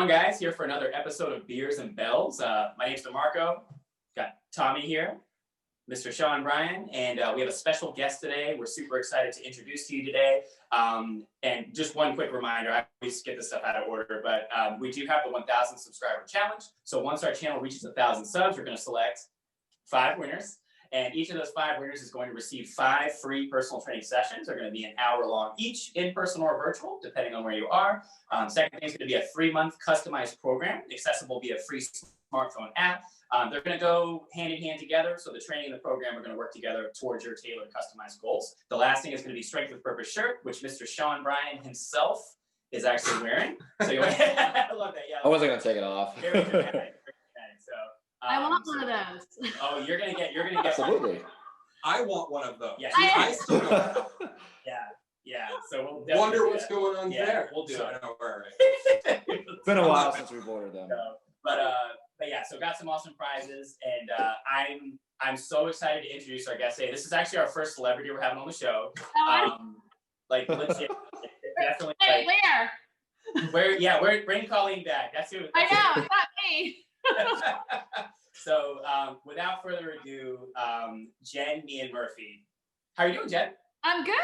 on, guys? Here for another episode of Beers and Bells. My name's DeMarco. Got Tommy here, Mr. Sean Bryan, and we have a special guest today. We're super excited to introduce to you today. And just one quick reminder, I always get this stuff out of order, but we do have the 1,000 subscriber challenge. So once our channel reaches 1,000 subs, we're going to select 5 winners. And each of those 5 winners is going to receive 5 free personal training sessions. They're going to be an hour long each, in person or virtual, depending on where you are. Second thing is going to be a 3-month customized program, accessible via free smartphone app. They're going to go hand in hand together. So the training and the program are going to work together towards your tailored customized goals. The last thing is going to be Strength with Purpose shirt, which Mr. Sean Bryan himself is actually wearing. So you I love that. Yeah, I wasn't going to take it off. Very dramatic. So I want one of those. Oh, you're gonna get Absolutely. one. I want one of those. Yeah, I still don't have. Yeah. So we'll Wonder what's going on there. We'll do it. Don't worry. It's been a while since we've ordered them. But yeah, so got some awesome prizes, and I'm so excited to introduce our guest today. This is actually our first celebrity we're having on the show. Like legit, definitely. Hey, like, where? Bring Colleen back. That's who. I know, it's not me. So without further ado, Jen Murphy. How are you doing, Jen? I'm good.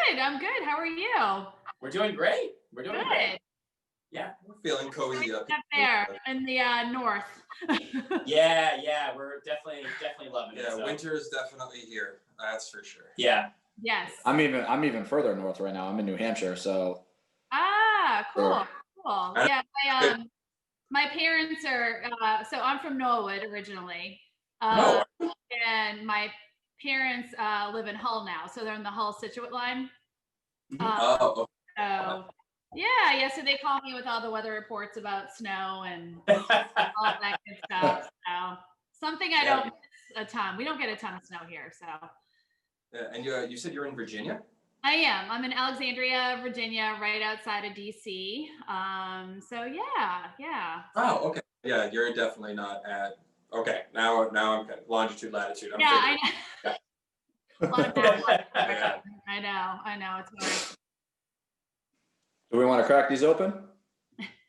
How are you? We're doing great. We're doing great. Yeah. We're feeling cozy up there in the north. yeah, we're definitely loving it. Yeah, so. winter is definitely here. That's for sure. Yeah. Yes. I'm even further north right now. I'm in New Hampshire, so. Cool. Yeah, my parents are, so I'm from Norwood originally. And my parents live in Hull now. So they're in the Hull Scituate line. So they call me with all the weather reports about snow and all that good stuff. So something I don't miss a ton. We don't get a ton of snow here, so. Yeah, and you said you're in Virginia? I am. I'm in Alexandria, Virginia, right outside of DC. So yeah. Oh, okay. Yeah, you're definitely not at. Okay, now I'm good. Longitude, latitude. I know. Yeah. I know. It's hard. Do we want to crack these open?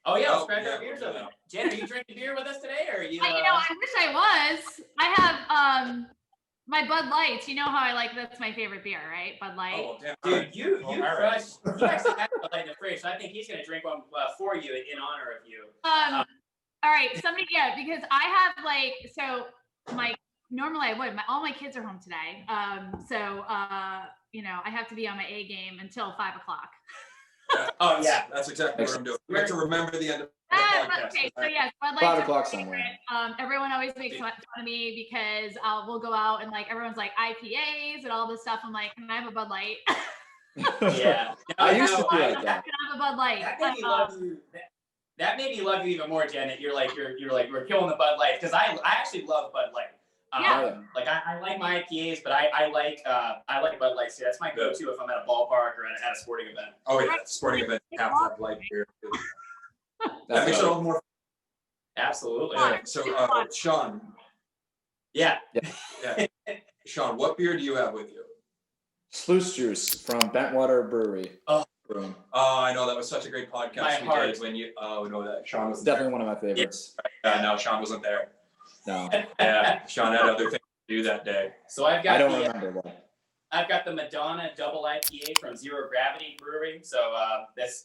Oh yeah, let's crack our beers open. Jen, are you drinking beer with us today, or are you? I wish I was. I have my Bud Lights. You know how I like. That's my favorite beer, right? Bud Light. Oh, damn. Dude, you crushed. He actually had Bud Light in the fridge, so I think he's gonna drink one for you in honor of you. All right, because I have normally I would. All my kids are home today. I have to be on my A game until 5 o'clock. Oh yeah, that's exactly what I'm doing. We have to remember the end of the podcast. Okay, so yes, Bud Light. 5 o'clock somewhere. Everyone always makes fun of me because we'll go out and everyone's like IPAs and all this stuff. I'm like, can I have a Bud Light? Yeah, I used to be like that. Can I have a Bud Light? That made me love you. That made me love you even more, Janet. You're we're killing the Bud Light, because I actually love Bud Light. I like my IPAs, but I like Bud Light. See, that's my go-to if I'm at a ballpark or at a sporting event. Oh yeah, sporting event. Have to have light beer. That makes it all the more. Absolutely. Yeah. So, Sean. Yeah. Sean, what beer do you have with you? Sluice Juice from Bentwater Brewery. Oh, I know, that was such a great podcast we did when you. Oh no, that Sean was definitely one of my favorites. Yeah, no, Sean wasn't there. No. Yeah, Sean had other things to do that day. So I don't remember what. I've got the Madonna Double IPA from Zero Gravity Brewery. So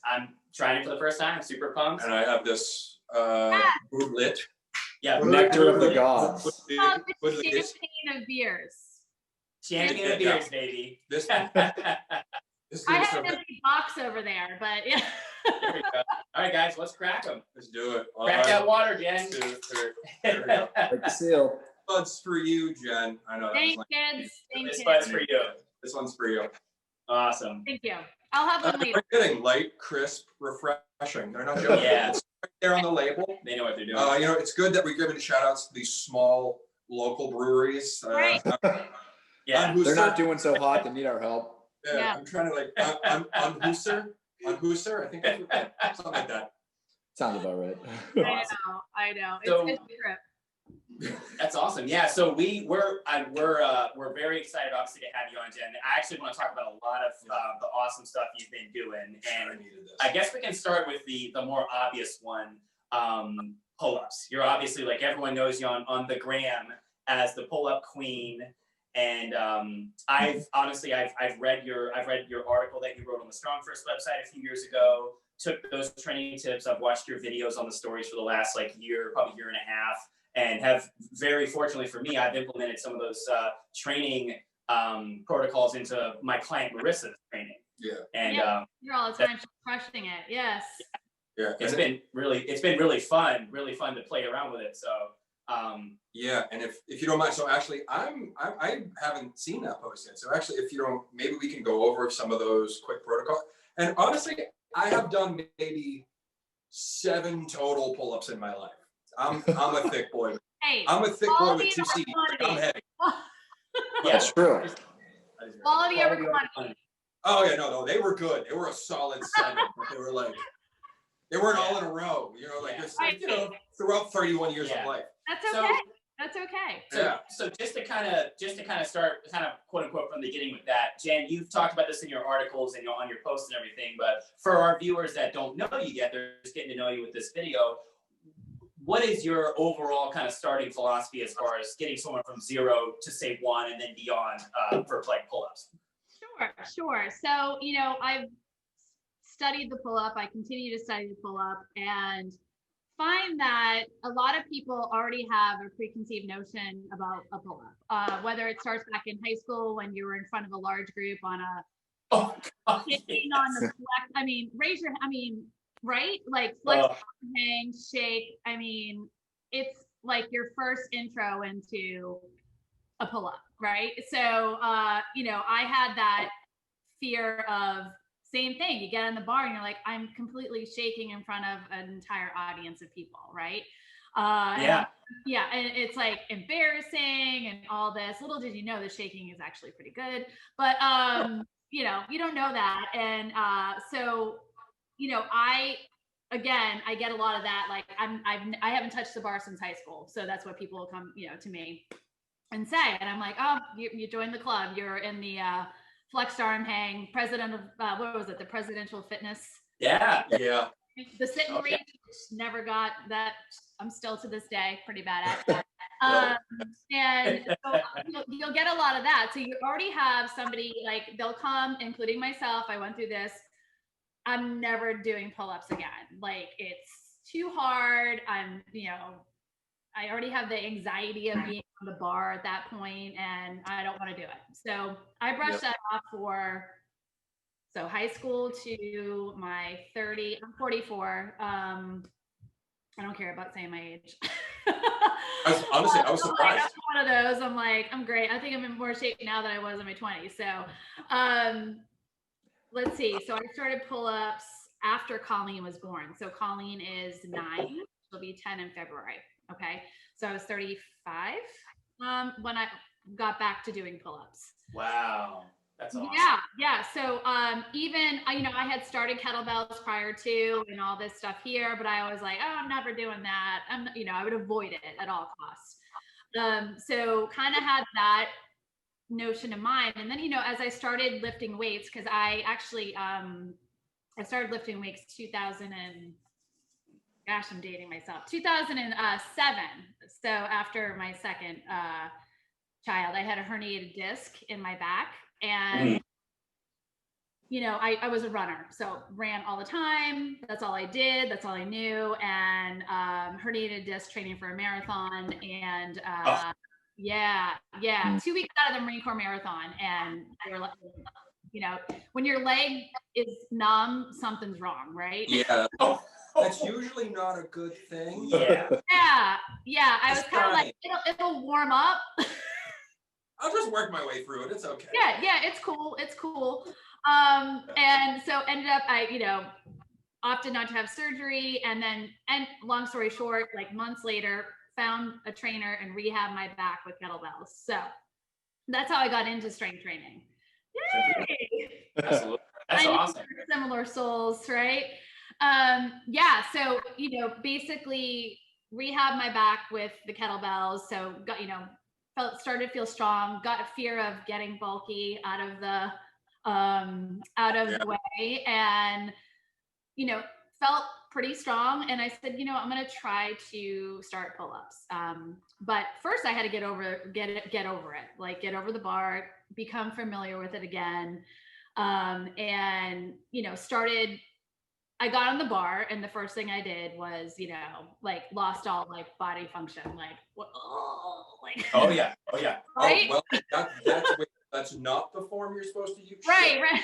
I'm trying it for the first time. I'm super pumped. And I have this Woodlit. Yeah, Nectar of the Gods. The champagne of beers. Champagne of beers, baby. This I have an empty box over there, but yeah. There we go. All right, guys, let's crack them. Let's do it. Crack that water, Jen. There we go. Like the seal. Bud's for you, Jen. I know. Thanks, kids. This bud's for you. This one's for you. Awesome. Thank you. I'll have one later. They're getting light, crisp, refreshing. They're not joking. Yeah. It's right there on the label. They know what they're doing. It's good that we're giving shout outs to these small local breweries. Right. Yeah. They're not doing so hot. They need our help. Yeah. I'm trying to on Hooser. I think that's something like that. Sounds about right. I know. So- It's a trip. That's awesome. Yeah. So we're very excited, obviously, to have you on, Jen. I actually want to talk about a lot of the awesome stuff you've been doing, and I guess we can start with the more obvious one. pull-ups. You're obviously, like, everyone knows you on the gram as the pull-up queen. And I've read your article that you wrote on the Strong First website a few years ago. Took those training tips. I've watched your videos on the stories for the last year, probably year and a half, and have, very fortunately for me, I've implemented some of those training protocols into my client Marissa's training. Yeah. And you're all the time crushing it. Yes. Yeah. It's been really fun to play around with it. So yeah, and if you don't mind, so actually I haven't seen that post yet. So actually, if you don't, maybe we can go over some of those quick protocols. And honestly, I have done maybe 7 total pull-ups in my life. I'm a thick boy. Hey, I'm a thick boy with 2 C's. I'm heavy. That's true. Quality over quantity. Oh yeah, no, they were good. They were a solid 7. They were they weren't all in a row. Just throughout 31 years of life. That's okay. That's okay. So just to kind of start quote unquote from the beginning with that, Jen, you've talked about this in your articles and on your posts and everything, but for our viewers that don't know you yet, they're just getting to know you with this video. What is your overall kind of starting philosophy as far as getting someone from 0 to say 1 and then beyond for pull-ups? Sure. So, I've studied the pull-up. I continue to study the pull-up and find that a lot of people already have a preconceived notion about a pull-up, whether it starts back in high school when you were in front of a large group on on the flex. Right? Like flex, hang, shake. It's like your first intro into a pull-up, right? So, I had that fear of same thing. You get in the bar and you're like, I'm completely shaking in front of an entire audience of people, right? And it's like embarrassing and all this. Little did you know the shaking is actually pretty good, but you don't know that. And so, I get a lot of that. Like I haven't touched the bar since high school, so that's what people come, to me and say. And I'm like, oh, you joined the club. You're in the flexed arm hang, president of what was it? The presidential fitness. Yeah. The sit and reach, which never got that. I'm still to this day pretty bad at that. And so you'll get a lot of that. So you already have somebody they'll come, including myself. I went through this. I'm never doing pull-ups again. It's too hard. I already have the anxiety of being on the bar at that point, and I don't want to do it. So I brushed that off so high school to my 30. I'm 44. I don't care about saying my age. Honestly, I was surprised. I'm one of those. I'm like, I'm great. I think I'm in more shape now than I was in my 20s. So let's see. So I started pull-ups after Colleen was born. So Colleen is 9. She'll be 10 in February. Okay. So I was 35 when I got back to doing pull-ups. Wow. That's awesome. Yeah. So even, I had started kettlebells prior to and all this stuff here, but I was like, oh, I'm never doing that. I would avoid it at all costs. So kind of had that notion in mind. And then, as I started lifting weights, because I actually, I started lifting weights 2000 and gosh, I'm dating myself. 2007. So after my second child, I had a herniated disc in my back, and I was a runner, so ran all the time. That's all I did. That's all I knew. And herniated disc training for a marathon, and 2 weeks out of the Marine Corps marathon, and they were like, when your leg is numb, something's wrong, right? Yeah. That's usually not a good thing. Yeah. I was kind of like, it'll warm up. I'll just work my way through it. It's okay. Yeah, it's cool. And so ended up, I opted not to have surgery, and long story short, months later, found a trainer and rehabbed my back with kettlebells. So that's how I got into strength training. Yay! Absolutely. That's awesome. Similar souls, right? So basically rehab my back with the kettlebells. So got started to feel strong. Got a fear of getting bulky out of the way, and felt pretty strong. And I said, I'm going to try to start pull-ups. But first I had to get over it, like get over the bar, become familiar with it again. And, I got on the bar, and the first thing I did was, like lost all like body function, like, oh yeah, right? Oh, well, that's not the form you're supposed to use. Right.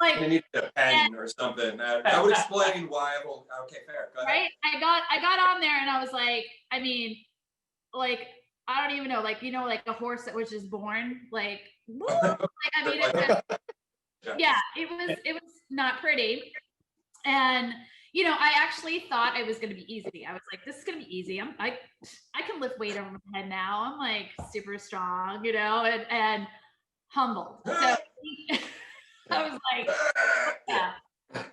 Like, you need a pen or something. That would explain why. Okay, fair. Go ahead. Right. I got on there, and I was like, I mean, like, I don't even know, like, like a horse that was just born, like, woo! Like, I mean, it was not pretty. And, I actually thought it was going to be easy. I was like, this is going to be easy. I can lift weight over my head now. I'm like super strong, and humbled. So I was like, yeah,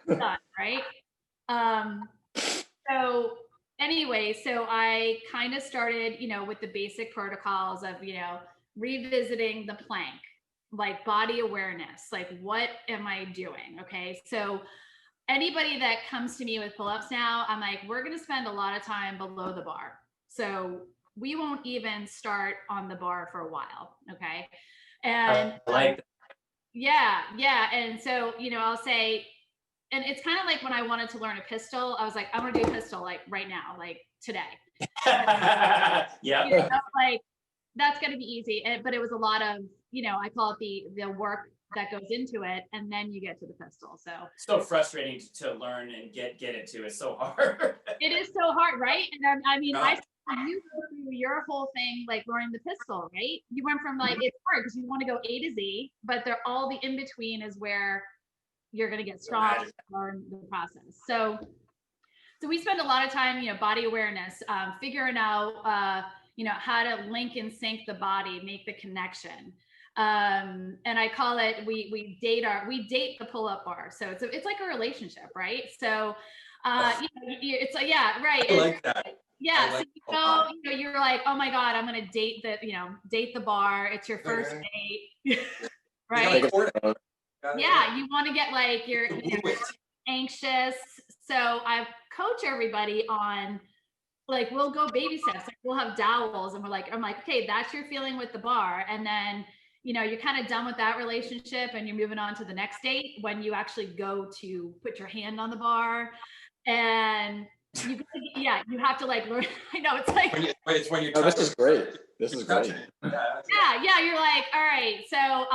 done, right? So anyway, so I kind of started, with the basic protocols of, revisiting the plank, like body awareness, like what am I doing? Okay. So anybody that comes to me with pull-ups now, I'm like, we're going to spend a lot of time below the bar. So we won't even start on the bar for a while. Okay. And yeah. And so, I'll say, and it's kind of like when I wanted to learn a pistol, I was like, I'm going to do a pistol like right now, like today. Yeah. Like that's going to be easy. But it was a lot of, I call it the work that goes into it, and then you get to the pistol. So frustrating to learn and get into. It's so hard. It is so hard, right? And I mean, I you go through your whole thing like learning the pistol, right? You went from like it's hard because you want to go A to Z, but they're all the in between is where you're going to get strong and learn the process. So we spend a lot of time, body awareness, figuring out, how to link and sync the body, make the connection. And I call it, we date the pull-up bar. So it's like a relationship, right? So, it's like, yeah, right. I like that. Yeah. So you're like, oh my God, I'm going to date the bar. It's your first date, right? Yeah. You want to get like, you're anxious. So I coach everybody on like, we'll go baby steps. Like we'll have dowels, and I'm like, okay, that's your feeling with the bar. And then, you're kind of done with that relationship and you're moving on to the next date when you actually go to put your hand on the bar, and you have to like learn. I know it's like, it's when you this is great. This is great. Yeah. You're like, all right. So,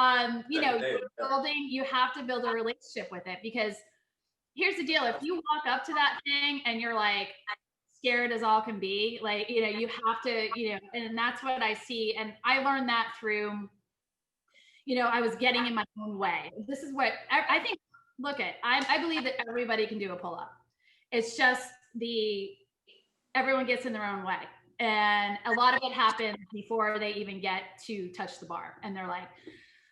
you have to build a relationship with it, because here's the deal. If you walk up to that thing and you're like scared as all can be, like, you have to, and that's what I see. And I learned that through, I was getting in my own way. This is what I think, I believe that everybody can do a pull-up. It's just everyone gets in their own way. And a lot of it happens before they even get to touch the bar. And they're like,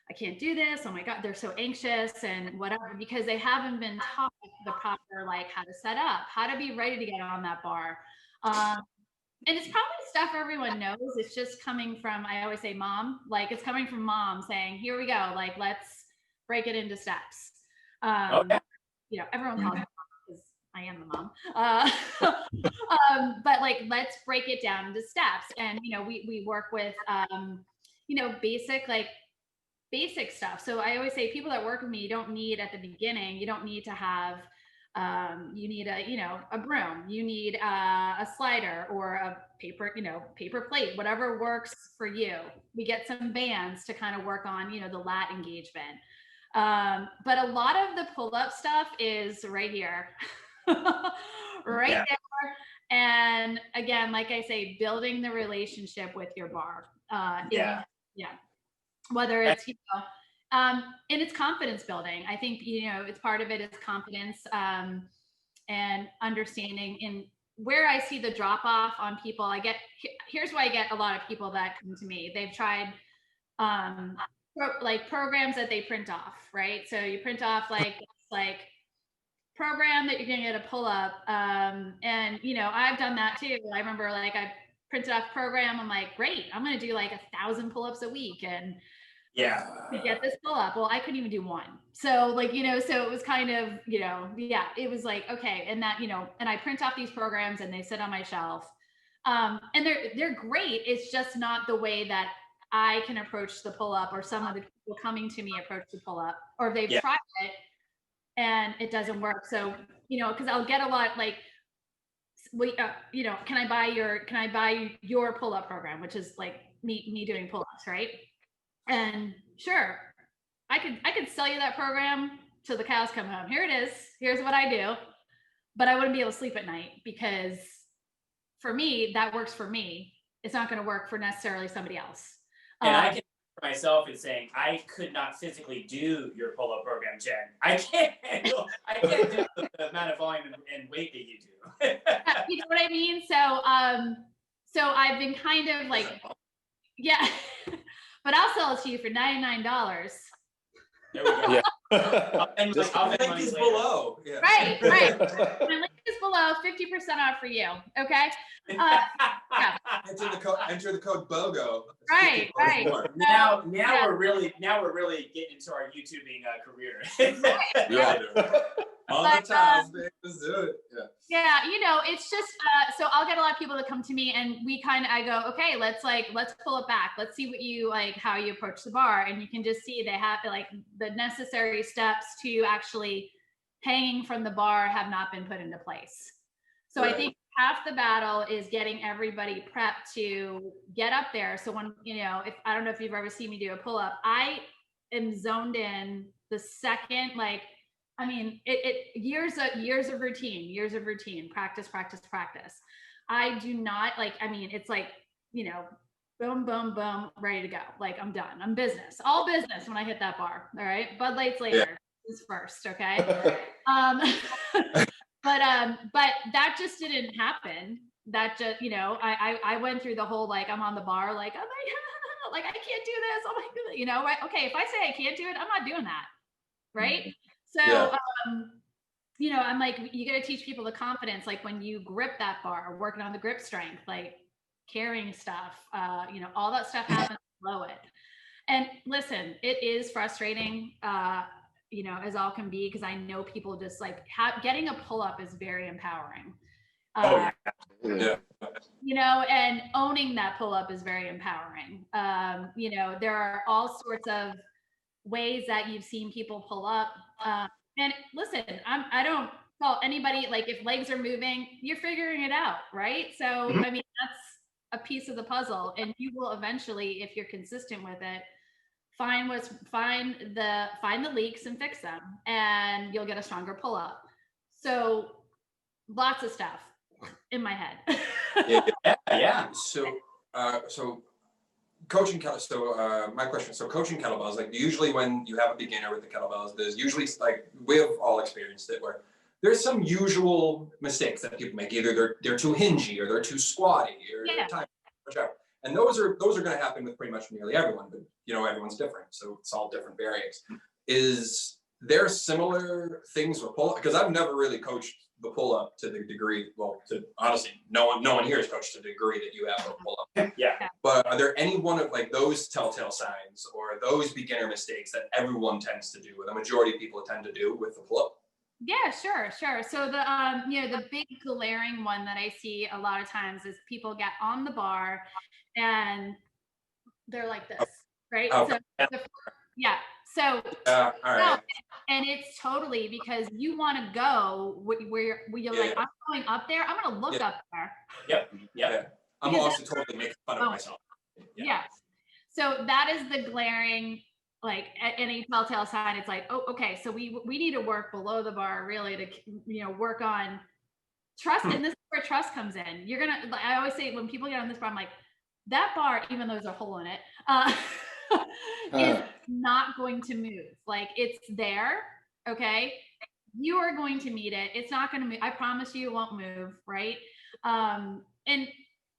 I can't do this. Oh my God, they're so anxious and whatever, because they haven't been taught the proper, like how to set up, how to be ready to get on that bar. And it's probably stuff everyone knows. It's just coming from, I always say mom, like it's coming from mom saying, here we go. Like, let's break it into steps. Everyone calls me mom because I am the mom. But like, let's break it down into steps. And, we work with, basic stuff. So I always say people that work with me, you don't need at the beginning, you don't need to have, you need a broom, you need a slider or a paper plate, whatever works for you. We get some bands to kind of work on, the lat engagement. But a lot of the pull-up stuff is right here, there. And again, like I say, building the relationship with your bar. Whether it's, and it's confidence building. I think, it's part of it is confidence, and understanding. In where I see the drop off on people, here's why I get a lot of people that come to me. They've tried, programs that they print off, right? So you print off like program that you're going to get a pull up. And, I've done that too. I remember I printed off program. I'm like, great, I'm going to do like 1,000 pull-ups a week. And Yeah. to get this pull up. Well, I couldn't even do one. So like, so it was kind of, it was like, okay. And that, and I print off these programs and they sit on my shelf. And they're great. It's just not the way that I can approach the pull up, or some of the people coming to me approach the pull up, or they've tried it and it doesn't work. So, cause I'll get a lot like, can I buy your pull up program, which is like me doing pull ups. Right. And sure, I could sell you that program till the cows come home. Here it is. Here's what I do. But I wouldn't be able to sleep at night, because for me, that works for me. It's not going to work for necessarily somebody else. And I can for myself in saying I could not physically do your pull-up program, Jen. I can't do the amount of volume and weight that you do. You know what I mean? So I've been kind of like, yeah. But I'll sell it to you for $99. There we go. Yeah. I'll link is below. Yeah. Right. My link is below, 50% off for you. Okay. Yeah. Enter the code BOGO. Right. Now we're really getting into our YouTubing career. Yeah. Monetize, baby. Let's do it. Yeah, it's just so I'll get a lot of people that come to me, and I go, okay, let's pull it back. Let's see what you like, how you approach the bar. And you can just see they have like the necessary steps to actually hanging from the bar have not been put into place. So I think half the battle is getting everybody prepped to get up there. So when, if I don't know if you've ever seen me do a pull up, I am zoned in the second, like, I mean, years of routine, practice. I do not it's like, boom, boom, boom, ready to go. Like I'm done. I'm business, all business when I hit that bar. All right. Bud Light's later. This is first. Okay. But that just didn't happen. That just, I went through the whole, like, I'm on the bar, like, oh my God, like, I can't do this. Oh my God, right? Okay. If I say I can't do it, I'm not doing that. Right. So, I'm like, you got to teach people the confidence. Like when you grip that bar, working on the grip strength, like carrying stuff, all that stuff happens below it. And listen, it is frustrating, as all can be, because I know people just like getting a pull up is very empowering. And owning that pull up is very empowering. There are all sorts of ways that you've seen people pull up. And listen, I don't fault anybody. Like if legs are moving, you're figuring it out, right? So, I mean, that's a piece of the puzzle, and you will eventually, if you're consistent with it, find the leaks and fix them, and you'll get a stronger pull up. So lots of stuff in my head. Yeah. So coaching my question. So coaching kettlebells, like usually when you have a beginner with the kettlebells, there's usually, like we have all experienced it, where there's some usual mistakes that people make. Either they're too hingy, or they're too squatty, or they're tight, whichever. And those are going to happen with pretty much nearly everyone, but everyone's different, so it's all different variants. Is there similar things with pull up? Because I've never really coached the pull up to the degree. Well, honestly, no one here has coached to the degree that you have with pull up. Yeah. But are there any one of like those telltale signs or those beginner mistakes that everyone tends to do, or the majority of people tend to do with the pull up? Yeah, sure. So the the big glaring one that I see a lot of times is people get on the bar and they're like this, right? Okay. So all right. And it's totally because you want to go where you're like, I'm going up there. I'm going to look up there. Yep. I'm also totally making fun of myself. Yeah. So that is the glaring, like any telltale sign. It's like, oh, okay. So we need to work below the bar really to, work on trust. And this is where trust comes in. I always say when people get on this bar, I'm like, that bar, even though there's a hole in it, is not going to move. Like it's there. Okay. You are going to meet it. It's not going to move. I promise you it won't move. Right. And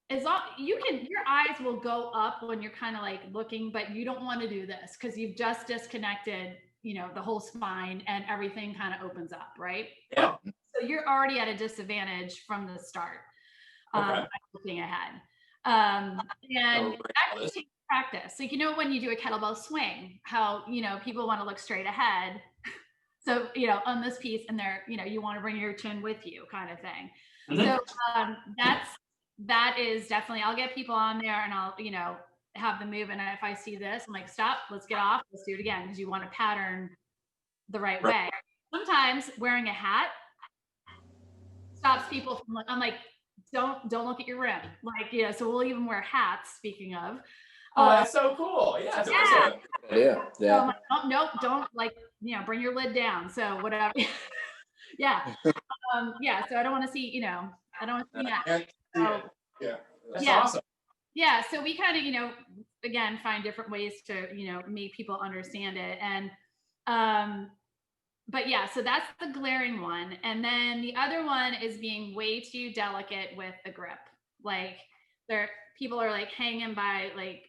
as long your eyes will go up when you're kind of like looking, but you don't want to do this because you've just disconnected, the whole spine and everything kind of opens up. Right. Yeah. So you're already at a disadvantage from the start. Okay. Looking ahead. And that practice. Like, when you do a kettlebell swing, how, people want to look straight ahead. So, on this piece and there, you want to bring your chin with you kind of thing. Mm-hmm. So that is definitely, I'll get people on there and I'll, have them move. And if I see this, I'm like, stop, let's get off. Let's do it again. Because you want to pattern the right way. Sometimes wearing a hat stops people from, I'm like, don't look at your rim. Like, so we'll even wear hats, speaking of. Oh, that's so cool. Yeah. Yeah. So I'm like, don't like, bring your lid down. So whatever. Yeah. So I don't want to see, I don't want to see that. So, That's awesome. Yeah. So we kind of, again, find different ways to, make people understand it. And, but yeah, so that's the glaring one. And then the other one is being way too delicate with the grip. Like people are like hanging by like,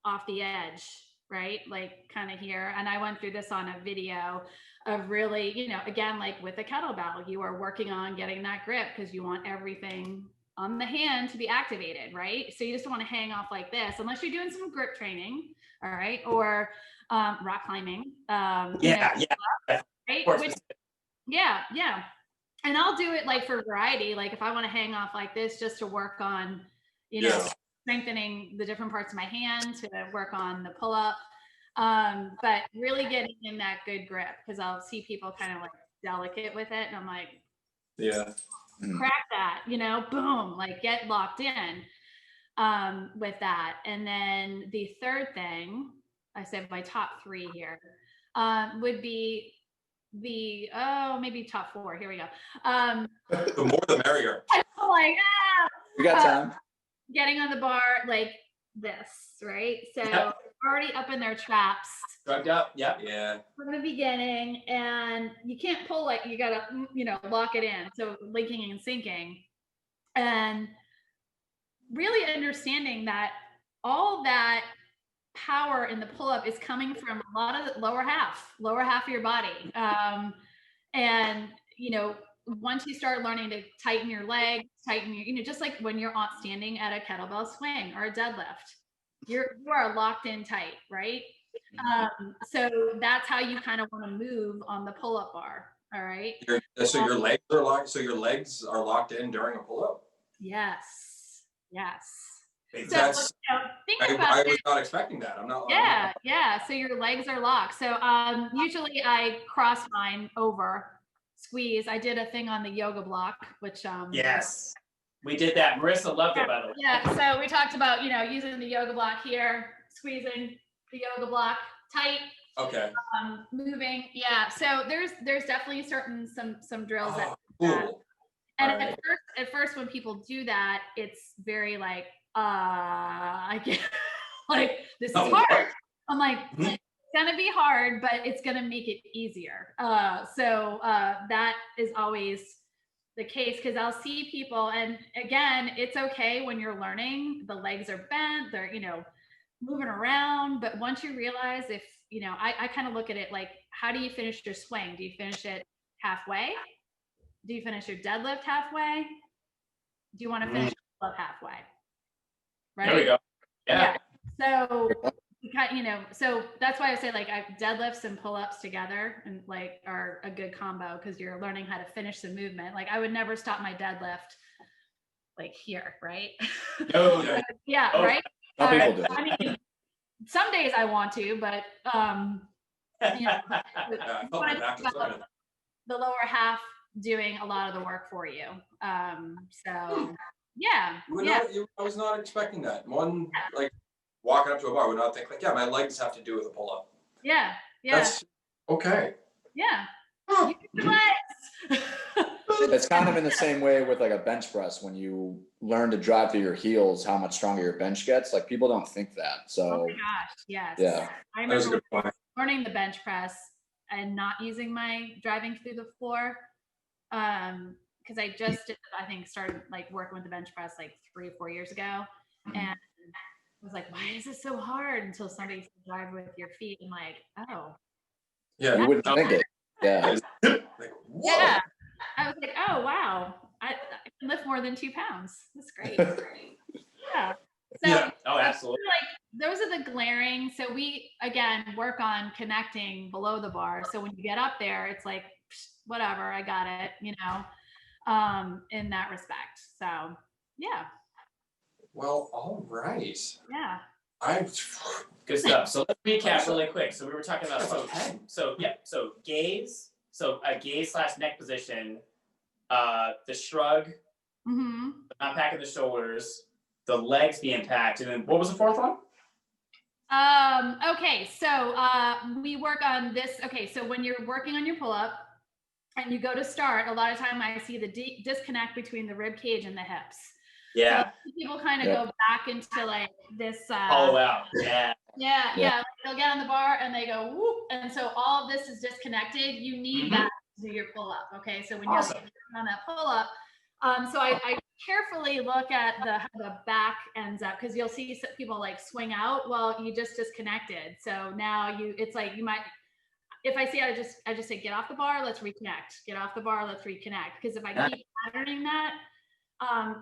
off the edge, right? Like kind of here. And I went through this on a video of really, again, like with a kettlebell, you are working on getting that grip because you want everything on the hand to be activated, right? So you just want to hang off like this, unless you're doing some grip training, all right? Or rock climbing. Right? Yeah. And I'll do it like for variety. Like if I want to hang off like this just to work on, strengthening the different parts of my hand to work on the pull up. But really getting in that good grip, because I'll see people kind of like delicate with it. And I'm like, crack that, boom, like get locked in with that. And then the third thing, I said my top 3 here, would be maybe top 4. Here we go. The more the merrier. I'm like, we got time. Getting on the bar like this, right? So already up in their traps. Drugged up, yeah. From the beginning, and you can't pull it. You gotta, lock it in. So linking and sinking, and really understanding that all that power in the pull-up is coming from a lot of the lower half of your body. And, once you start learning to tighten your legs, tighten your, just like when you're standing at a kettlebell swing or a deadlift, you are locked in tight, right? So that's how you kind of want to move on the pull-up bar. All right. So your legs are locked. So your legs are locked in during a pull-up. Yes. That's, I was not expecting that. I'm not. Yeah. So your legs are locked. So usually I cross mine over, squeeze. I did a thing on the yoga block, which yes, we did that. Marissa loved it, by the way. Yeah. So we talked about using the yoga block here, squeezing the yoga block tight. Okay. Moving. Yeah. So there's definitely some drills that. Cool. And at first, when people do that, it's very like, I get like this is hard. I'm like, it's gonna be hard, but it's gonna make it easier. So that is always the case, because I'll see people, and again, it's okay when you're learning, the legs are bent, they're moving around, but once you realize, if I kind of look at it like, how do you finish your swing? Do you finish it halfway? Do you finish your deadlift halfway? Do you want to finish your pull-up halfway? Right? There we go. Yeah. So, so that's why I say like deadlifts and pull-ups together and like are a good combo, because you're learning how to finish the movement. Like I would never stop my deadlift like here, right? No. Yeah, oh. right? Some people do. I mean, some days I want to, but the lower half doing a lot of the work for you. So yeah. I was not expecting that. One, like walking up to a bar, would not think like, my legs have to do with a pull up. Yeah. That's okay. Yeah. Use your legs. It's kind of in the same way with like a bench press. When you learn to drive through your heels, how much stronger your bench gets. Like people don't think that. So. Oh my gosh, yes. Yeah. I remember learning the bench press and not using my driving through the floor. Because I just started like working with the bench press like 3 or 4 years ago, and I was like, why is this so hard? Until somebody said drive with your feet, and like, oh, yeah, you wouldn't think it. Yeah. Like, whoa. Yeah. I was like, oh wow, I can lift more than 2 pounds. That's great. Yeah. So Yeah. Oh, absolutely. like those are the glaring. So we again work on connecting below the bar. So when you get up there, it's like whatever, I got it, in that respect. So yeah. Well, all right. Yeah. Good stuff. So let's recap really quick. So we were talking about so gaze, so a gaze / neck position, the shrug, not packing the shoulders, the legs being packed, and then what was the fourth one? Okay, so we work on this. Okay, so when you're working on your pull-up and you go to start, a lot of time I see the disconnect between the rib cage and the hips. Yeah. So people kind of go back into like this. Hollow out. Yeah. Yeah. Like they'll get on the bar and they go whoop, and so all of this is disconnected. You need that to do your pull-up. Okay, so when you're on that pull-up, so I carefully look at how the back ends up, because you'll see some people like swing out. Well, you just disconnected. So now it's like you might. If I see, I just say, get off the bar, let's reconnect. Get off the bar, let's reconnect. Because if I keep patterning that,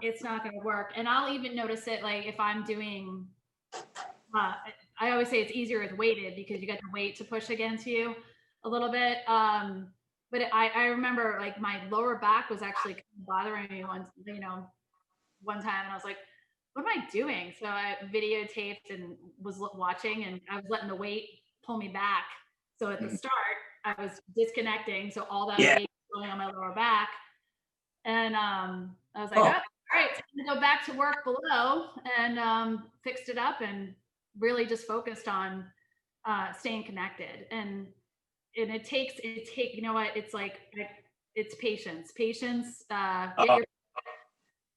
it's not going to work. And I'll even notice it like if I'm doing, I always say it's easier with weighted because you got the weight to push against you a little bit. But I remember like my lower back was actually bothering me one time, and I was like, what am I doing? So I videotaped and was watching, and I was letting the weight pull me back. So at the start, I was disconnecting. So all that weight was going on my lower back. And I was like, all right, time to go back to work below, and fixed it up and really just focused on staying connected. And it takes, you know what, it's like, it's patience.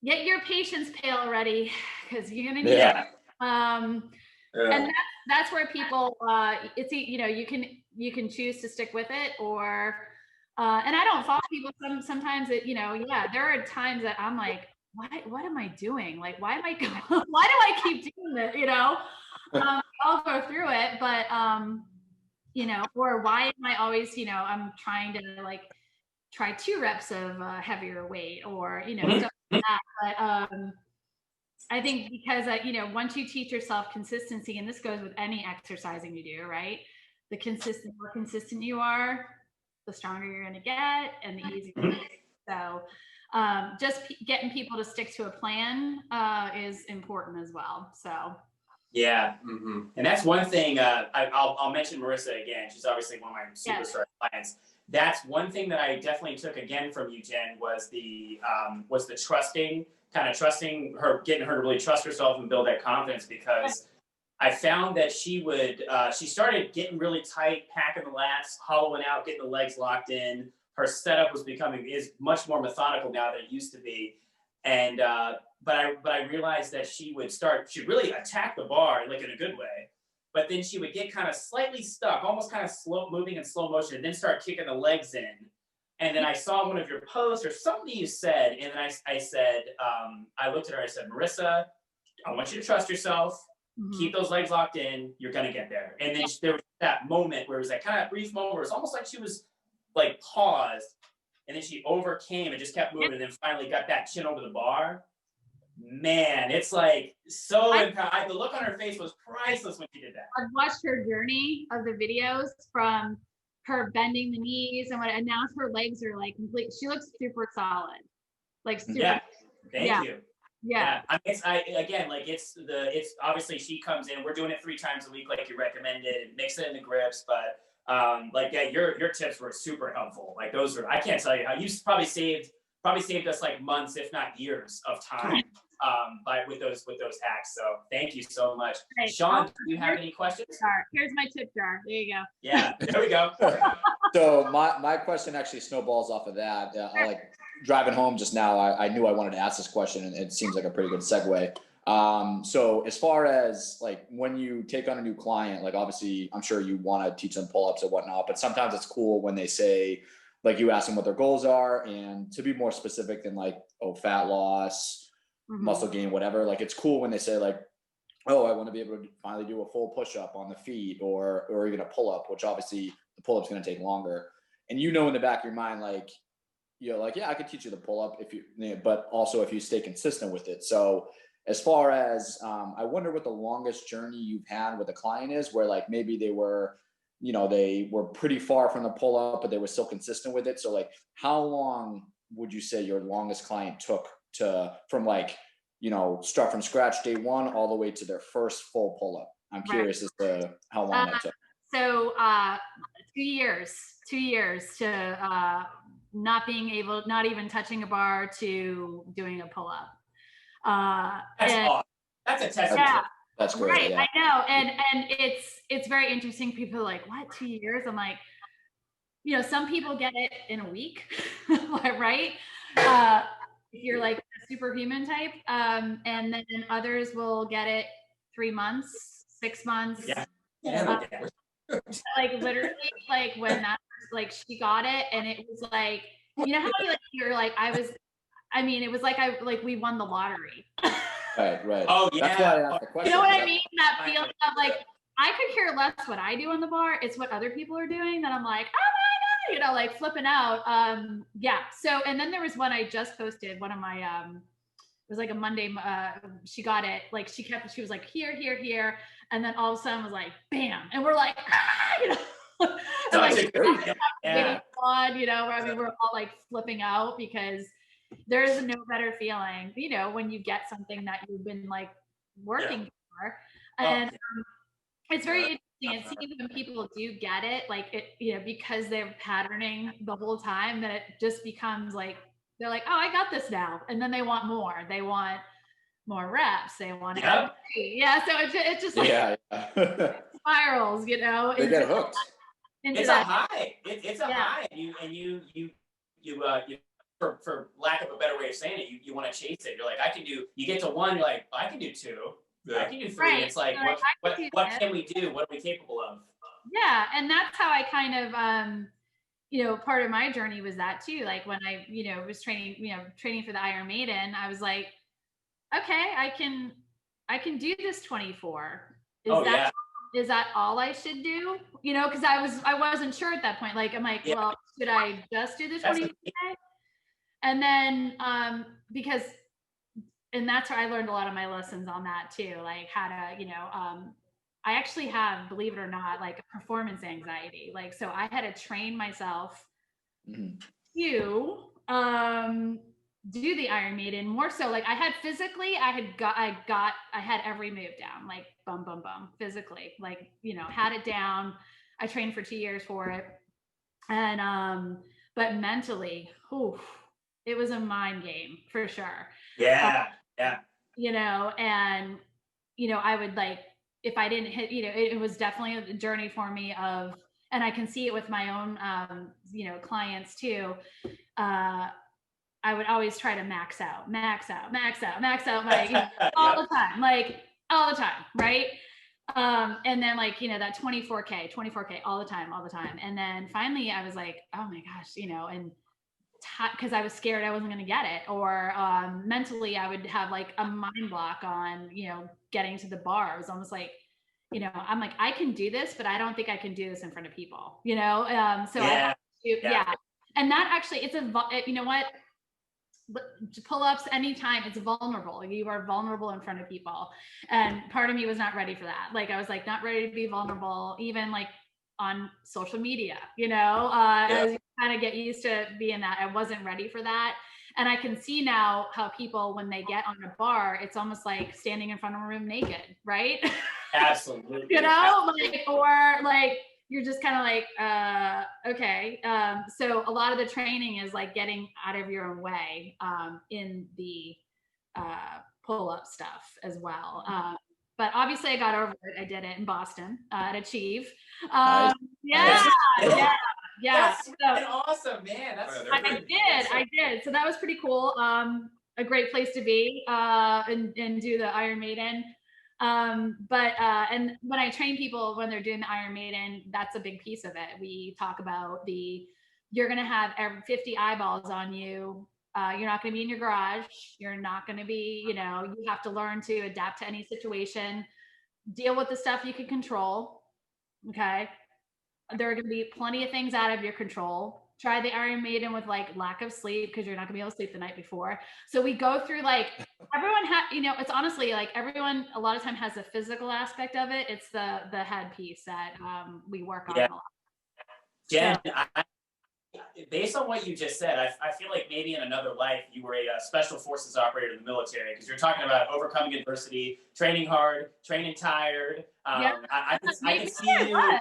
Get your patience pail ready, because you're going to need it. And that's where people, it's, you can choose to stick with it, or, and I don't fault people. Sometimes there are times that I'm like, what am I doing? Like, why do I keep doing this? I'll go through it, but, or why am I always, I'm trying to like try 2 reps of heavier weight, or, stuff like that. But, I think because, once you teach yourself consistency, and this goes with any exercising you do, right? The more consistent you are, the stronger you're going to get, and the easier it is. So just getting people to stick to a plan is important as well. So. Yeah. And that's one thing, I'll mention Marissa again. She's obviously one of my superstar clients. That's one thing that I definitely took again from you, Jen, was the trusting her, getting her to really trust herself and build that confidence, because I found that she started getting really tight, packing the lats, hollowing out, getting the legs locked in. Her setup is much more methodical now than it used to be. And, but I realized that she'd really attack the bar, like in a good way. But then she would get kind of slightly stuck, almost kind of slow moving in slow motion, and then start kicking the legs in. And then I saw one of your posts or something you said, and then I said, I looked at her, I said, Marissa, I want you to trust yourself. Keep those legs locked in. You're going to get there. And then there was that moment where it was that kind of brief moment where it was almost like she was like paused, and then she overcame and just kept moving, and then finally got that chin over the bar. Man, it's like the look on her face was priceless when she did that. I've watched her journey of the videos from her bending the knees and now her legs are like complete. She looks super solid. Like super. Yeah. Thank you. Yeah. I mean, it's obviously she comes in, we're doing it 3 times a week like you recommended, and mix it in the grips, but your tips were super helpful. Like I can't tell you how you probably saved us like months, if not years of time with those hacks. So thank you so much. Right. Sean, do you have any questions? Here's my tip jar. There you go. Yeah, there we go. So my question actually snowballs off of that. I like driving home just now. I knew I wanted to ask this question, and it seems like a pretty good segue. So as far as like when you take on a new client, like obviously I'm sure you want to teach them pull-ups and whatnot, but sometimes it's cool when they say, like you ask them what their goals are, and to be more specific than like, fat loss, muscle gain, whatever. Like it's cool when they say like, I want to be able to finally do a full push-up on the feet, or even a pull-up, which obviously the pull-up's going to take longer. And in the back of your mind, like, I could teach you the pull-up but also if you stay consistent with it. So as far as, I wonder what the longest journey you've had with a client is, where like maybe they were, they were pretty far from the pull up, but they were still consistent with it. So like, how long would you say your longest client took from like, start from scratch day one all the way to their first full pull up? I'm curious as to how long that took. So 2 years to not even touching a bar to doing a pull up. That's awesome. That's a testament. Yeah, that's great. Right, yeah. I know, and it's very interesting. People are like, what, 2 years? I'm like, some people get it in a week, right? If you're like a superhuman type, and then others will get it 3 months, 6 months. Yeah. Like literally, like when that, like she got it, and it was like, how you're like, it was like we won the lottery. Right. Oh yeah. That's why I asked the question. You know what I mean? That feeling of like, I could care less what I do in the bar. It's what other people are doing that I'm like, oh my God, like flipping out. Yeah. So, and then there was one I just posted, one of my, it was like a Monday, she got it, like she was like, here. And then all of a sudden was like, bam. And we're like, and like, yeah. we're all like flipping out because there is no better feeling, when you get something that you've been like working for. And it's very interesting. And seeing when people do get it, like it, because they're patterning the whole time, that it just becomes like, they're like, oh, I got this now. And then they want more. They want more reps. They want to, yeah. So it's just like spirals, They get hooked. It's a high. It's a high. And you for lack of a better way of saying it, you want to chase it. You're like, I can do. You get to one, you're like, I can do two. I can do three. Right. It's like, what can we do? What are we capable of? Yeah, and that's how I kind of, part of my journey was that too. Like when I, was training for the Iron Maiden, I was like, okay, I can do this 24. Is that all I should do? Because I wasn't sure at that point. Like, I'm like, well, should I just do the 24? And then, and that's where I learned a lot of my lessons on that too. Like how to, I actually have, believe it or not, like a performance anxiety. Like, so I had to train myself to do the Iron Maiden more so. Like I had physically, I had every move down, like bum, bum, bum, physically, like, had it down. I trained for 2 years for it. And, but mentally, it was a mind game for sure. Yeah. And, I would like, if I didn't hit, it was definitely a journey for me of, and I can see it with my own, clients too. I would always try to max out, like all the time. Right. And then like, that 24K all the time. And then finally I was like, oh my gosh, and because I was scared I wasn't going to get it, or mentally I would have like a mind block on, getting to the bar. It was almost like, I'm like, I can do this, but I don't think I can do this in front of people, so I have to, and that actually, pull-ups anytime, it's vulnerable. You are vulnerable in front of people, and part of me was not ready for that. Like I was like not ready to be vulnerable, even like on social media, as you kind of get used to being that. I wasn't ready for that. And I can see now how people, when they get on a bar, it's almost like standing in front of a room naked, right? Absolutely. Like, or like, you're just kind of like, okay. So a lot of the training is like getting out of your own way in the pull-up stuff as well. But obviously I got over it. I did it in Boston at Achieve. Nice. Yeah. That's So, awesome, man. I did. So that was pretty cool. A great place to be and do the Iron Maiden. But and when I train people when they're doing the Iron Maiden, that's a big piece of it. We talk about you're going to have 50 eyeballs on you. You're not going to be in your garage. You're not going to be, you have to learn to adapt to any situation, deal with the stuff you can control. Okay. There are going to be plenty of things out of your control. try the Iron Maiden with like lack of sleep because you're not gonna be able to sleep the night before. So we go through like everyone it's honestly like everyone a lot of time has the physical aspect of it. It's the head piece that we work on a lot. Jen, so, based on what you just said, I feel like maybe in another life you were a special forces operator in the military, because you're talking about overcoming adversity, training hard, training tired. I can see you.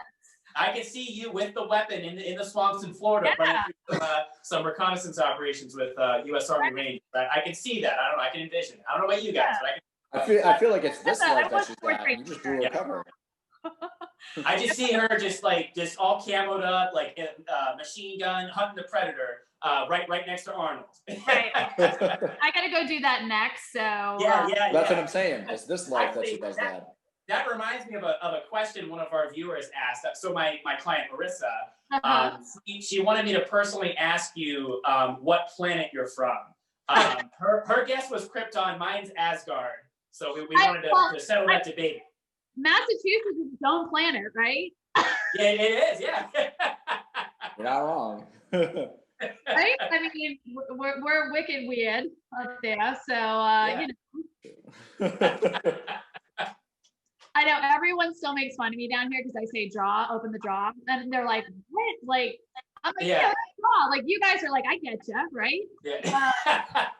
I can see you with the weapon in the swamps in Florida, running through some reconnaissance operations with U.S. Army Rangers. I can see that. I don't know. I can envision it. I don't know about you guys, but I feel like it's this life that she's at. You just blew her cover. I just see her just all camoed up, like machine gun, hunting the predator, right next to Arnold. Right. I gotta go do that next. So that's what I'm saying. It's this life that she does that. That reminds me of a question one of our viewers asked. So my client Marissa, she wanted me to personally ask you what planet you're from. Her guess was Krypton. Mine's Asgard. So we wanted to settle that debate. Massachusetts is its own planet, right? Yeah, it is. Yeah. You're not wrong. Right? I mean, we're wicked weird up there. So you know. I know everyone still makes fun of me down here because I say draw, open the draw, and they're like, "What?" Like, I'm like, "Yeah, draw." Like, you guys are like, "I get you, right?" Yeah.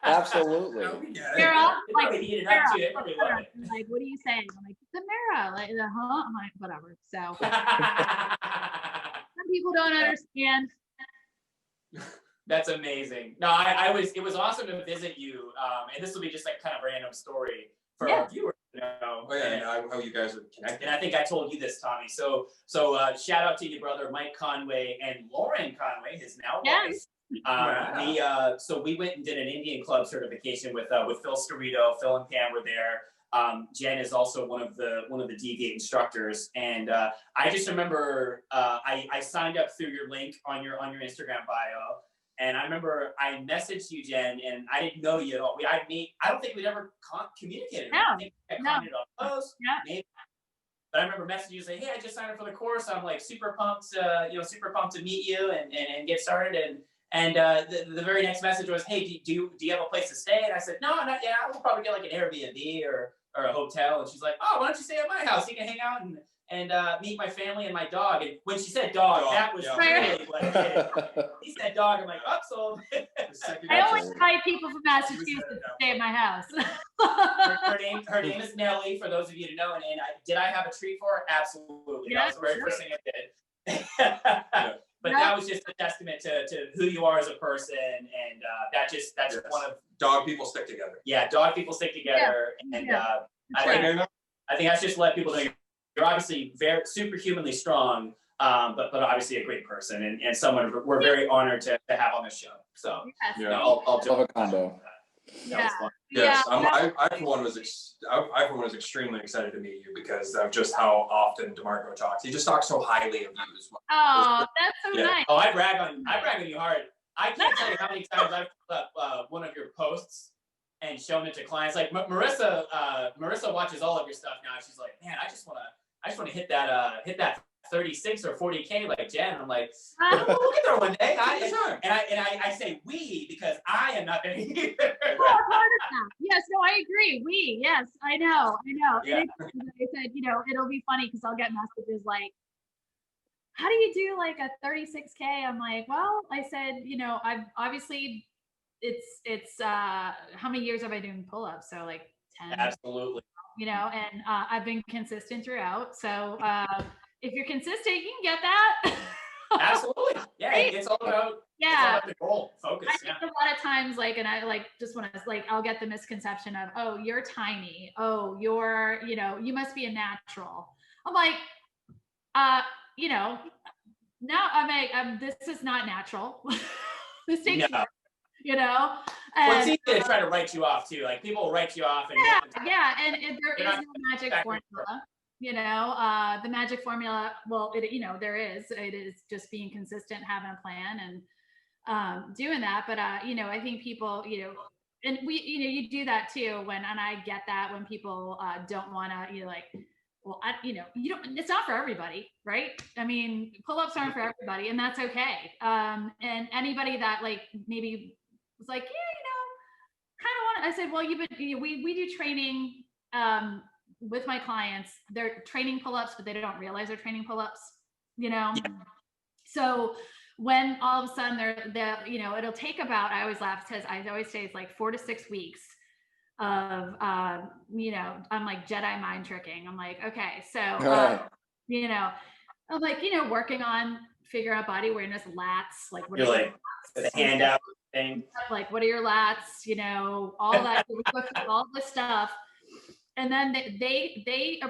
Absolutely. They're all like, like, what are you saying? I'm like, "The mirror." Like, I'm like, whatever. So some people don't understand. That's amazing. No, it was awesome to visit you. And this will be just like kind of random story for our viewers. How you guys are connected. And I think I told you this, Tommy. So shout out to your brother Mike Conway and Lauren Conway, his now wife. So we went and did an Indian club certification with Phil Scarito. Phil and Pam were there. Jen is also one of the D-Gate instructors, and I just remember I signed up through your link on your Instagram bio. And I remember I messaged you, Jen, and I didn't know you at all. I don't think we'd ever communicated. No. I think I commented on posts. Maybe. But I remember messaging you saying, "Hey, I just signed up for the course. I'm like super pumped to meet you and get started." And the very next message was, "Hey, do you have a place to stay?" And I said, "No, not yet. We'll probably get like an Airbnb or a hotel." And she's like, "Oh, why don't you stay at my house? You can hang out and meet my family and my dog." And when she said dog, that was really what he said dog. I'm like, "Oh, so." I always invite people from Massachusetts to stay at my house. her name is Nellie, for those of you to know. And did I have a treat for her? Absolutely. That was the very first thing I did. But that was just a testament to who you are as a person, and that's just one of dog people stick together. Yeah, dog people stick together, and I think that's just let people know you're obviously very superhumanly strong, but obviously a great person and someone we're very honored to have on this show. So I'll love a condo. Yes, I for one was extremely excited to meet you because of just how often DeMarco talks. He just talks so highly of you as well. Oh, that's so nice. Oh, I brag on you hard. I can't tell you how many times I've put up one of your posts and shown it to clients. Like Marissa watches all of your stuff now. She's like, "Man, I just want to hit that 36 or 40K like Jen." I'm like, we'll get there one day. I say we because I am not there either. Yes, no, I agree. Yes, I know. Yeah. And I said, it'll be funny because I'll get messages like, "How do you do like a 36K?" I'm like, well, I said, I've obviously it's how many years have I doing pull-ups? So like 10. Absolutely. And I've been consistent throughout. So if you're consistent, you can get that. Absolutely. Yeah, right? It's all about the goal, focus. I think a lot of times, and I just want to I'll get the misconception of, "Oh, you're tiny. Oh, you're, you must be a natural." I'm like, no, this is not natural. This takes work, And well, it's easy to try to write you off too. Like people will write you off. And and there is no magic formula. The magic formula. Well, there is. It is just being consistent, having a plan, and doing that. But I think people, and we, you do that too. And I get that when people don't want to, well, you don't, it's not for everybody, right? I mean, pull-ups aren't for everybody, and that's okay. And anybody that like maybe was like, yeah, kind of want, I said, well, we do training with my clients. They're training pull-ups, but they don't realize they're training pull-ups, Yeah. So when all of a sudden it'll take about, I always laugh because I always say it's like 4 to 6 weeks of I'm like Jedi mind tricking. I'm like, okay, so I'm like, working on figuring out body awareness, lats, like what you're like the handout thing, like what are your lats, all that, all this stuff. And then they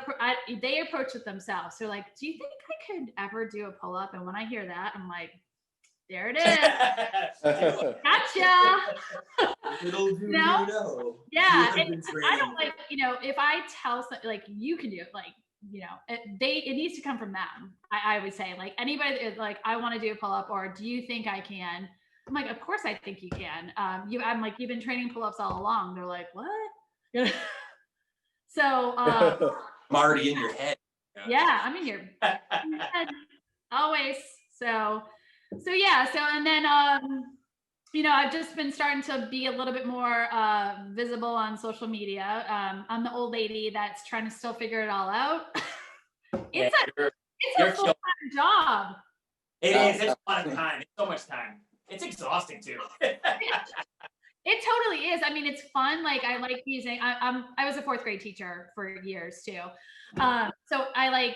approach it themselves. They're like, do you think I could ever do a pull-up? And when I hear that, I'm like, there it is. Gotcha. Little do Yeah. And I don't like, if I tell something like you can do it, like, it needs to come from them. I would say, like, anybody that is like, I want to do a pull-up, or do you think I can? I'm like, of course I think you can. I'm like, you've been training pull-ups all along. They're like, what? So I'm already in your head. Yeah, I'm in your head always. So yeah. So and then I've just been starting to be a little bit more visible on social media. I'm the old lady that's trying to still figure it all out. It's a full-time job. It is. It's a lot of time. It's so much time. It's exhausting too. It totally is. I mean, it's fun. Like I like using. I was a 4th grade teacher for years too. So I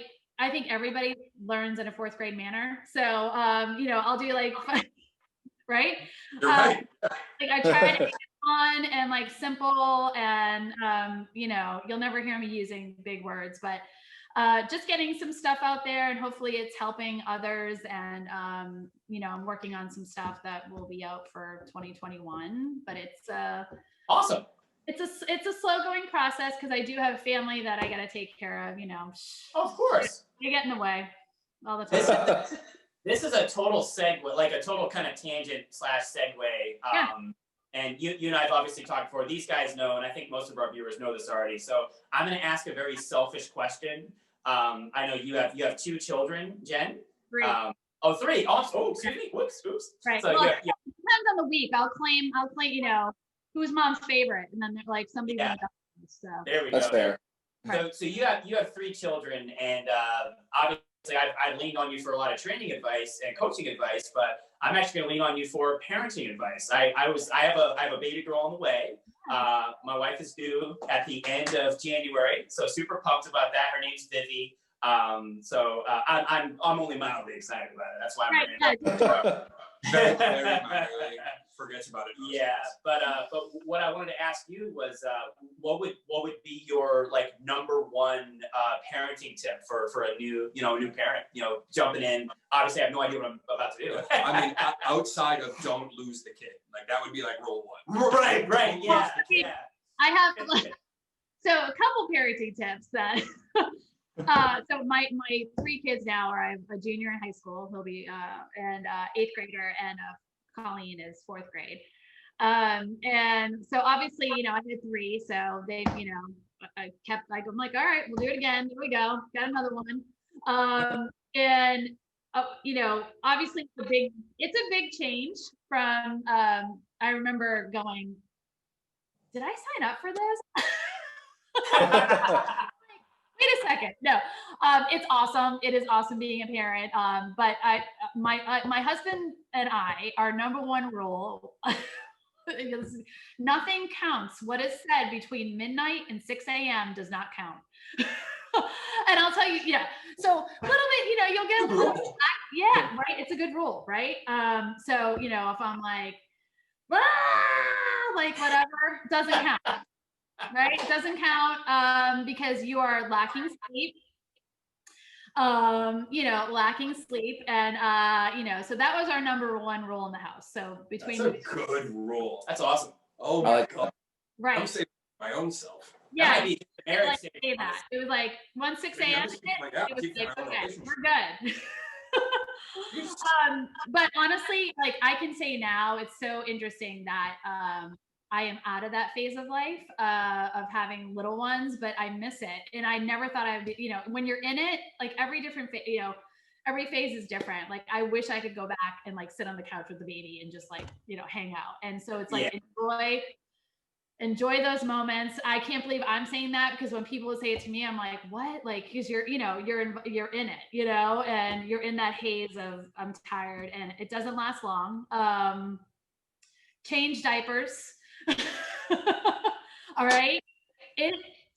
think everybody learns in a 4th grade manner. So I'll do like fun, right? Right. Like I try to make it fun and like simple, and you'll never hear me using big words, but just getting some stuff out there, and hopefully it's helping others. And I'm working on some stuff that will be out for 2021, but it's awesome. It's a slow going process because I do have a family that I got to take care of. Of course, they get in the way all the time. This is a total segue, like a total kind of tangent / segue. And you and I have obviously talked before. These guys know, and I think most of our viewers know this already. So I'm going to ask a very selfish question. I know you have 2 children, Jen. 3. 3. Oh, excuse me. Whoops. Right. So well, it depends on the week. I'll claim, who's mom's favorite, and then like somebody's gonna go. So there we That's go. fair. So you have 3 children, and obviously I leaned on you for a lot of training advice and coaching advice, but I'm actually gonna lean on you for parenting advice. I have a baby girl on the way. My wife is due at the end of January, so super pumped about that. Her name's Vivi. So I'm only mildly excited about it. That's why I'm very mildly forgets about it. Yeah, but what I wanted to ask you was what would be your like number one parenting tip for a new parent, jumping in. Obviously I have no idea what I'm about to do. I mean, outside of don't lose the kid, like that would be like rule 1. Right, yeah. I have so a couple parenting tips that so my 3 kids now are, I have a junior in high school, he'll be and 8th grader, and Colleen is 4th grade. And so obviously, I had 3, so they, I kept like, I'm like, all right, we'll do it again. Here we go. Got another one. And obviously it's a big change from, I remember going, did I sign up for this? Wait a second. No, it's awesome. It is awesome being a parent. But my husband and I, our number one rule is nothing counts. What is said between midnight and 6 a.m. does not count. And I'll tell you, so a little bit, you'll get a little bit, right? It's a good rule, right? So, if I'm like whatever, doesn't count. Right? It doesn't count because you are lacking sleep. Lacking sleep. And, so that was our number one rule in the house. So between. That's a good rule. That's awesome. Oh my God. Right. I'm saving my own self. Yeah. It was like 6 a.m. It was like, okay, we're good. But honestly, like I can say now, it's so interesting that I am out of that phase of life of having little ones, but I miss it. And I never thought I'd be, when you're in it, like every different, every phase is different. Like I wish I could go back and like sit on the couch with the baby and just like, hang out. And so it's like, enjoy those moments. I can't believe I'm saying that, because when people say it to me, I'm like, what? Like, because you're in it, and you're in that haze of I'm tired, and it doesn't last long. Change diapers. All right.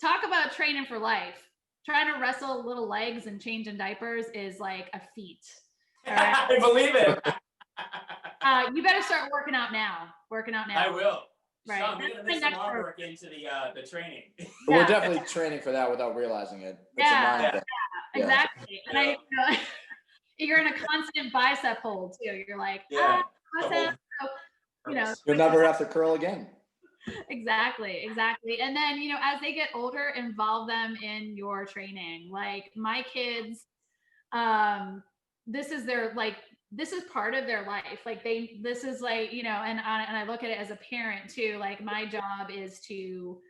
Talk about training for life. Trying to wrestle little legs and changing diapers is like a feat. All right? I believe it. You better start working out now. I will. Right. Sean, we're gonna make some hard work into the training. We're definitely training for that without realizing it. It's a mindset. Exactly. And you're in a constant bicep hold too. You're like, bicep. You'll never have to curl again. Exactly. And then, as they get older, involve them in your training. Like my kids, this is part of their life. Like this is like, and I look at it as a parent too. Like my job is to,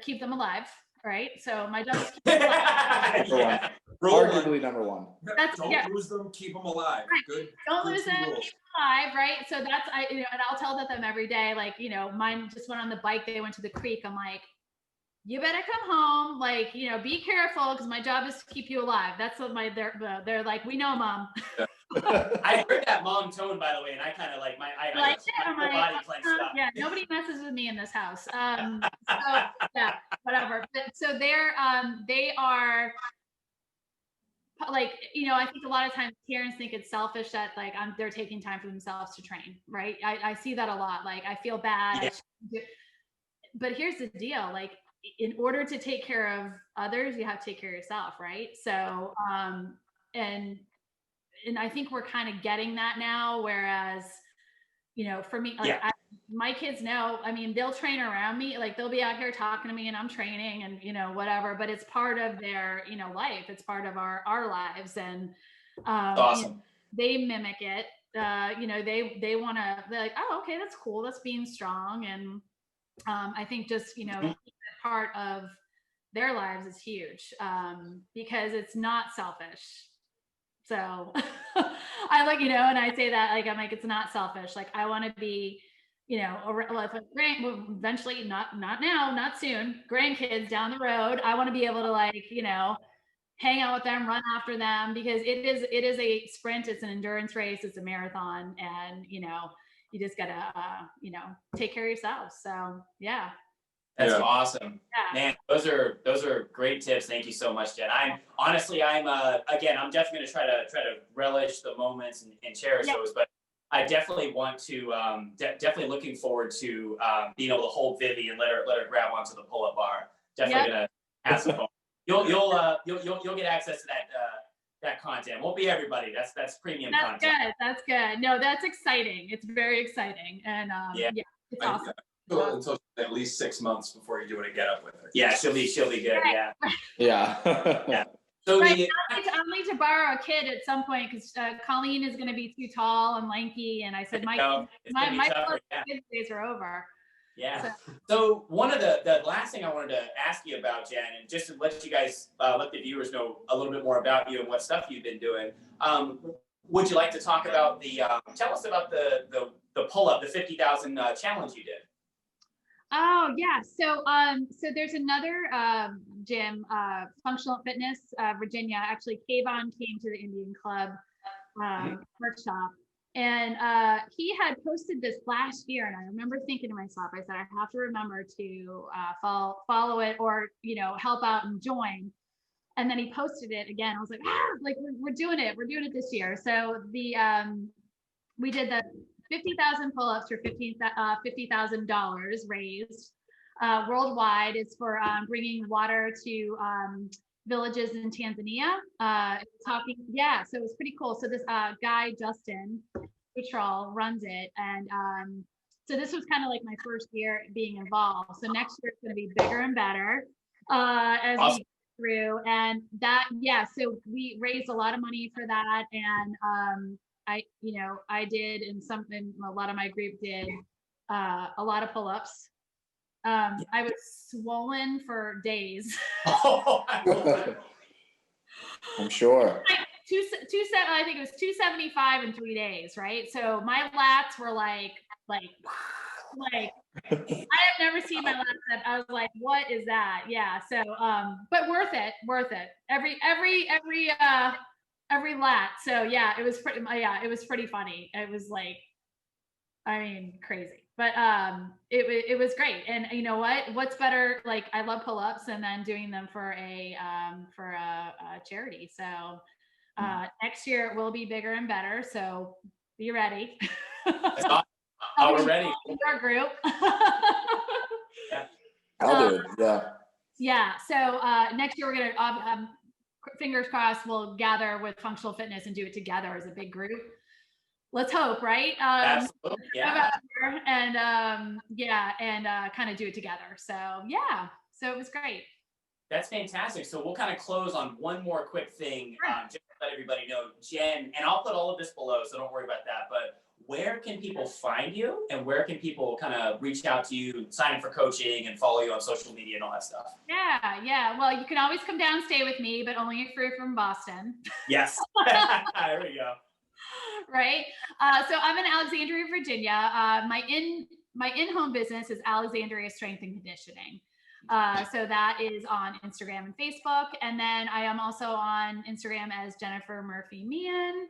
keep them alive. Right. So my job is to keep them alive. Arguably number one. Don't lose them, keep them alive. Right. Good. Don't lose them, keep them alive, right? So that's and I'll tell them every day, like, mine just went on the bike, they went to the creek. I'm like, you better come home, like, be careful, because my job is to keep you alive. That's what they're like, we know, Mom. I heard that mom tone, by the way, and I kind of like my body clenched up. Yeah, nobody messes with me in this house. So yeah, whatever. But so they are like, I think a lot of times parents think it's selfish that like they're taking time for themselves to train, right? I see that a lot. Like I feel bad, but here's the deal: like in order to take care of others, you have to take care of yourself, right? So, and I think we're kind of getting that now. Whereas, for me, like my kids know, I mean, they'll train around me, like they'll be out here talking to me and I'm training and, whatever, but it's part of their, life. It's part of our lives. And, awesome. They mimic it. They want to, they're like, oh, okay, that's cool. That's being strong. And, I think just, part of their lives is huge, because it's not selfish. So I like, and I say that, like, I'm like, it's not selfish. Like, I want to be, eventually, not now, not soon, grandkids down the road. I want to be able to like, hang out with them, run after them, because it is a sprint. It's an endurance race. It's a marathon. And, you just gotta, take care of yourself. So yeah. That's awesome. Yeah. Man, those are great tips. Thank you so much, Jen. I'm definitely going to try to relish the moments and cherish those, but I definitely want to, definitely looking forward to being able to hold Vivi and let her grab onto the pull-up bar. Definitely going to have some fun. You'll get access to that content. Won't be everybody. That's premium content. That's good. No, that's exciting. It's very exciting. And it's awesome. Until at least 6 months before you do a get up with her. Yeah, she'll be good. Yeah. Yeah. So I'll need to borrow a kid at some point, because Colleen is going to be too tall and lanky, and I said my kids days are over. Yeah. So one of the last thing I wanted to ask you about, Jen, and just to let you guys let the viewers know a little bit more about you and what stuff you've been doing. Would you like to talk about tell us about the pull up, the 50,000 challenge you did? Oh yeah. So there's another gym, Functional Fitness, Virginia. Actually, Kayvon came to the Indian Club workshop, and he had posted this last year, and I remember thinking to myself, I said, I have to remember to follow it, or help out and join. And then he posted it again. I was like, like we're doing it. We're doing it this year. So we did the 50,000 pull-ups for $50,000 raised worldwide. It's for bringing water to villages in Tanzania. So it was pretty cool. So this guy, Justin Patrol, runs it. And so this was kind of like my first year being involved. So next year it's going to be bigger and better as we go through. And so we raised a lot of money for that. And I did, and a lot of my group did, a lot of pull-ups. I was swollen for days. I'm sure. I think it was 275 in 3 days, right? So my lats were like I have never seen my lats. I was like, what is that? Yeah. So, but worth it. Every lat. So yeah, it was pretty funny. It was like, I mean, crazy, but it was great. And you know what's better? Like, I love pull-ups and then doing them for a charity. So next year it will be bigger and better. So be ready. Oh, we're ready. Our group. I'll do it. Yeah. Yeah. So next year we're gonna fingers crossed we'll gather with functional fitness and do it together as a big group. Let's hope, right? Absolutely. Yeah. And kind of do it together. So yeah. So it was great. That's fantastic. So we'll kind of close on one more quick thing, just to let everybody know, Jen, and I'll put all of this below, so don't worry about that. But where can people find you, and where can people kind of reach out to you, sign up for coaching, and follow you on social media and all that stuff? Yeah. Well, you can always come down and stay with me, but only if you're from Boston. Yes. There we go. Right. So I'm in Alexandria, Virginia. My in-home business is Alexandria Strength and Conditioning. So that is on Instagram and Facebook. And then I am also on Instagram as Jen Murphy Meehan.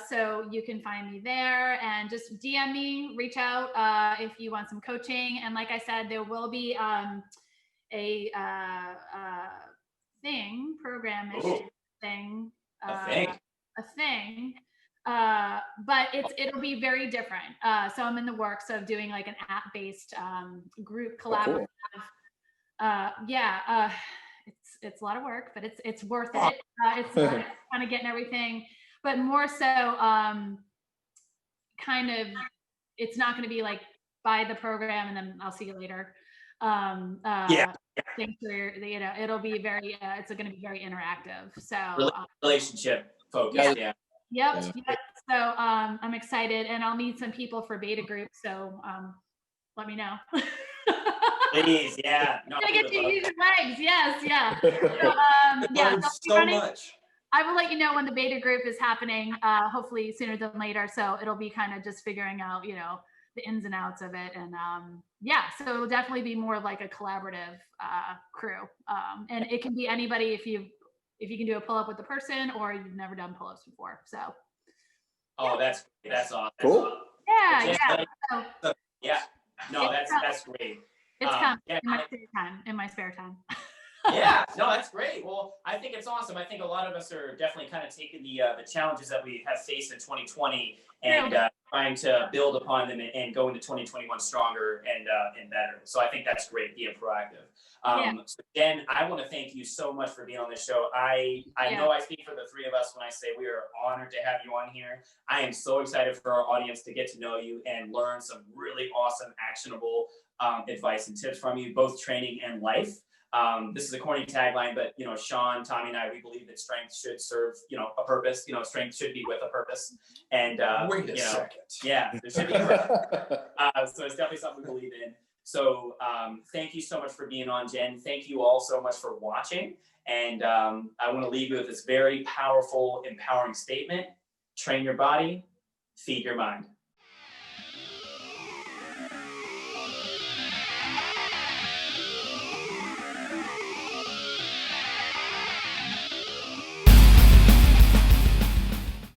So you can find me there and just DM me, reach out if you want some coaching. And like I said, there will be a thing. But it'll be very different. So I'm in the works of doing like an app-based group collaborative. Cool. It's a lot of work, but it's worth it. It's kind of getting everything, but more so kind of, it's not going to be like buy the program and then I'll see you later. Thanks for it'll be very it's going to be very interactive. So relationship focused. Yep. So I'm excited, and I'll need some people for beta group. So let me know. Please, yeah. No, I'm gonna get you use your legs. Yes, yeah. So much. I will let you know when the beta group is happening. Hopefully sooner than later. So it'll be kind of just figuring out, the ins and outs of it, and so it'll definitely be more like a collaborative crew. And it can be anybody if you can do a pull up with the person or you've never done pull ups before. So. Oh, that's awesome. Cool. Yeah. No, that's great. It's coming in my spare time. Yeah, no, that's great. Well, I think it's awesome. I think a lot of us are definitely kind of taking the challenges that we have faced in 2020 and trying to build upon them and go into 2021 stronger and better. So I think that's great, being proactive. So Jen, I want to thank you so much for being on this show. I know I speak for the three of us when I say we are honored to have you on here. I am so excited for our audience to get to know you and learn some really awesome, actionable advice and tips from you, both training and life. This is a corny tagline, but Sean, Tommy, and I, we believe that strength should serve, a purpose. Strength should be with a purpose. And wait a second. Yeah, there should be a purpose. So it's definitely something we believe in. So thank you so much for being on, Jen. Thank you all so much for watching. And I want to leave you with this very powerful, empowering statement: train your body, feed your mind.